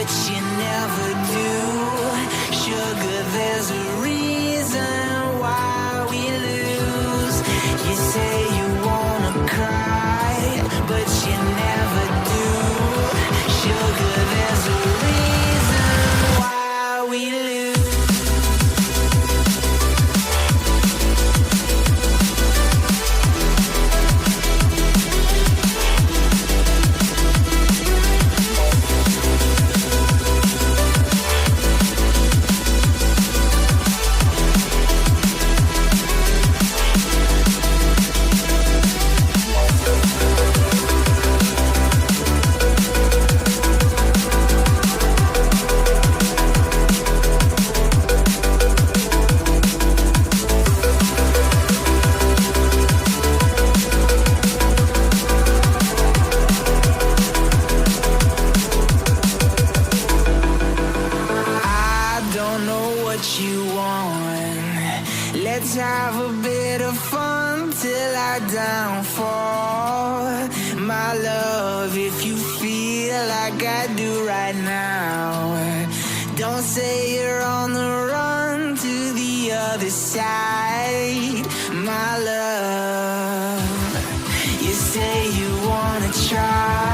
but you never do. Sugar, there's a reason why we lose. You say you wanna cry, but you never do. Sugar, there's a reason why we lose. Let's have a bit of fun till I downfall. My love, if you feel like I do right now, don't say you're on the run to the other side. My love, you say you wanna try,